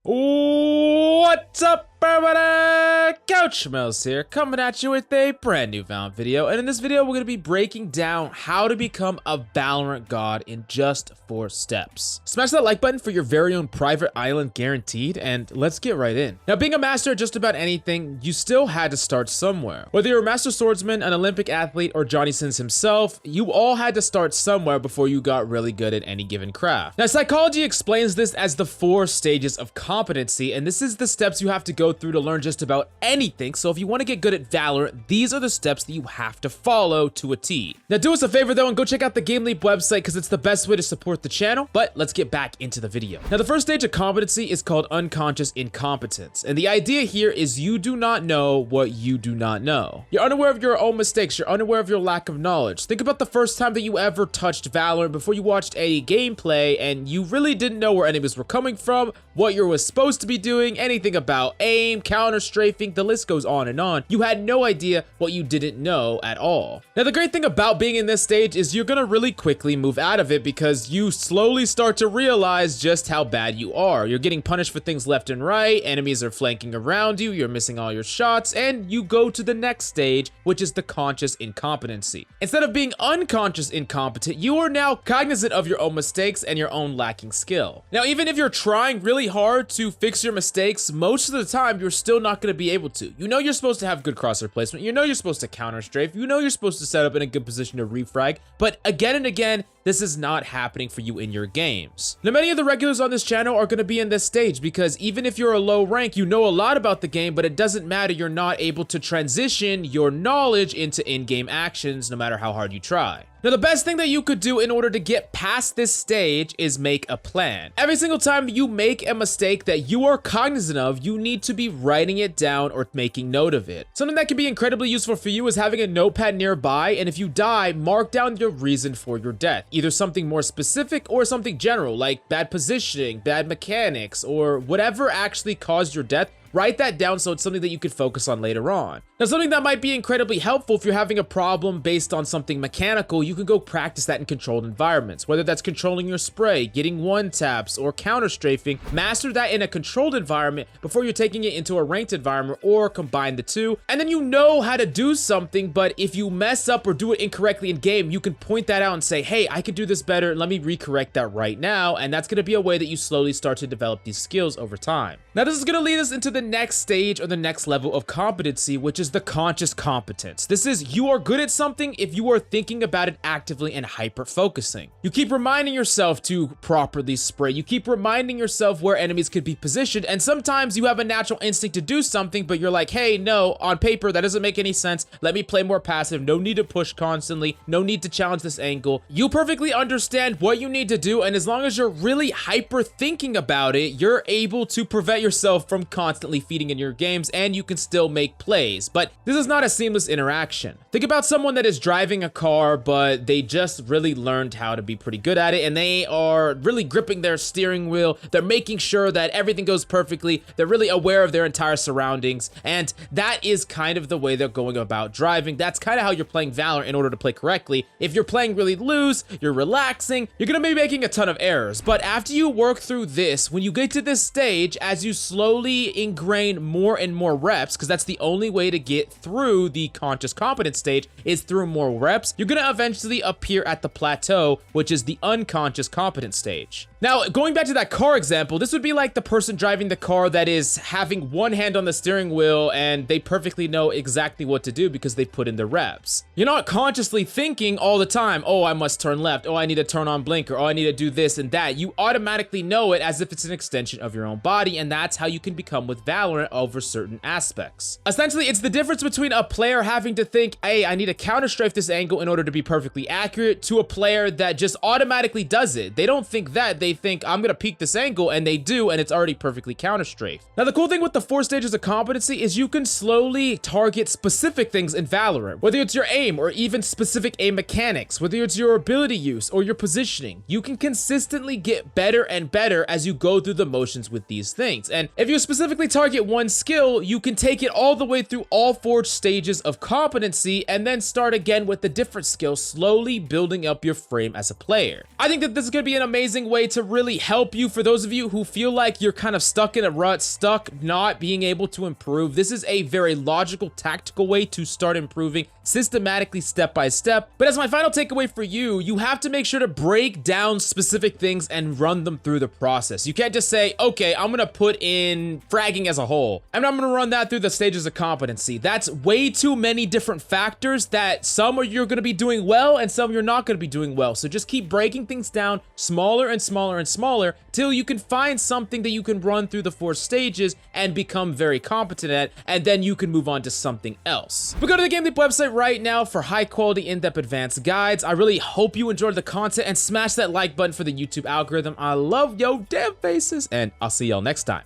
What's up, everybody? Couch Mouse here, coming at you with a brand new Valorant video. And in this video, we're going to be breaking down how to become a Valorant god in just 4 steps. Smash that like button for your very own private island guaranteed, and let's get right in. Now, being a master at just about anything, you still had to start somewhere. Whether you're a master swordsman, an Olympic athlete, or Johnny Sins himself, you all had to start somewhere before you got really good at any given craft. Now, psychology explains this as the 4 stages of competency, and this is the steps you have to go through to learn just about anything. So if you want to get good at Valorant, these are the steps that you have to follow to a T. Now do us a favor though and go check out the GameLeap website because it's the best way to support the channel, but let's get back into the video. Now the first stage of competency is called unconscious incompetence, and the idea here is you do not know what you do not know. You're unaware of your own mistakes, you're unaware of your lack of knowledge. Think about the first time that you ever touched Valorant before you watched a gameplay and you really didn't know where enemies were coming from, what you were supposed to be doing, anything about aim, counter strafing, the list goes on and on. You had no idea what you didn't know at all. Now the great thing about being in this stage is you're gonna really quickly move out of it because you slowly start to realize just how bad you are. You're getting punished for things left and right, enemies are flanking around you, you're missing all your shots, and you go to the next stage, which is the conscious incompetency. Instead of being unconscious incompetent, you are now cognizant of your own mistakes and your own lacking skill. Now even if you're trying really hard to fix your mistakes, most of the time you're still not going to be able to. You know you're supposed to have good crosshair placement, you know you're supposed to counter strafe, you know you're supposed to set up in a good position to refrag, but again and again, this is not happening for you in your games. Now many of the regulars on this channel are going to be in this stage because even if you're a low rank, you know a lot about the game, but it doesn't matter, you're not able to transition your knowledge into in-game actions no matter how hard you try. Now, the best thing that you could do in order to get past this stage is make a plan. Every single time you make a mistake that you are cognizant of, you need to be writing it down or making note of it. Something that can be incredibly useful for you is having a notepad nearby, and if you die, mark down your reason for your death. Either something more specific or something general, like bad positioning, bad mechanics, or whatever actually caused your death. Write that down so it's something that you could focus on later on. Now, something that might be incredibly helpful if you're having a problem based on something mechanical, you can go practice that in controlled environments. Whether that's controlling your spray, getting one taps, or counter strafing, master that in a controlled environment before you're taking it into a ranked environment, or combine the two. And then you know how to do something, but if you mess up or do it incorrectly in game, you can point that out and say, hey, I could do this better, let me recorrect that right now. And that's gonna be a way that you slowly start to develop these skills over time. Now, this is gonna lead us into the next stage or the next level of competency, which is the conscious competence. This is you are good at something if you are thinking about it actively and hyper focusing. You keep reminding yourself to properly spray. You keep reminding yourself where enemies could be positioned. And sometimes you have a natural instinct to do something, but you're like, hey, no, on paper, that doesn't make any sense. Let me play more passive. No need to push constantly. No need to challenge this angle. You perfectly understand what you need to do. And as long as you're really hyper thinking about it, you're able to prevent yourself from constantly feeding in your games, and you can still make plays. But this is not a seamless interaction. Think about someone that is driving a car, but they just really learned how to be pretty good at it, and they are really gripping their steering wheel. They're making sure that everything goes perfectly. They're really aware of their entire surroundings, and that is kind of the way they're going about driving. That's kind of how you're playing Valorant in order to play correctly. If you're playing really loose, you're relaxing, you're gonna be making a ton of errors. But after you work through this, when you get to this stage, as you slowly ingrain more and more reps, because that's the only way to get through the conscious competence stage is through more reps, you're gonna eventually appear at the plateau, which is the unconscious competence stage. Now, going back to that car example, this would be like the person driving the car that is having one hand on the steering wheel and they perfectly know exactly what to do because they put in the reps. You're not consciously thinking all the time, oh, I must turn left, oh, I need to turn on blinker, oh, I need to do this and that. You automatically know it as if it's an extension of your own body, and that's how you can become with Valorant over certain aspects. Essentially, it's the difference between a player having to think, hey, I need to counter strafe this angle in order to be perfectly accurate, to a player that just automatically does it. They don't think that, they think, I'm gonna peek this angle, and they do, and it's already perfectly counter strafe. Now, the cool thing with the 4 stages of competency is you can slowly target specific things in Valorant. Whether it's your aim or even specific aim mechanics, whether it's your ability use or your positioning, you can consistently get better and better as you go through the motions with these things. And if you specifically target one skill, you can take it all the way through all 4 stages of competency and then start again with a different skill, slowly building up your frame as a player. I think that this is going to be an amazing way to really help you for those of you who feel like you're kind of stuck in a rut, stuck not being able to improve. This is a very logical, tactical way to start improving systematically, step by step. But as my final takeaway for you, you have to make sure to break down specific things and run them through the process. You can't just say, okay, I'm going to put in fragging as a whole, and I'm going to run that through the stages of competency. That's way too many different factors that some you're going to be doing well and some you're not going to be doing well. So just keep breaking things down smaller and smaller and smaller till you can find something that you can run through the 4 stages and become very competent at, and then you can move on to something else. But go to the GameLeap website right now for high quality, in-depth advanced guides. I really hope you enjoyed the content and smash that like button for the YouTube algorithm. I love yo damn faces, and I'll see y'all next time.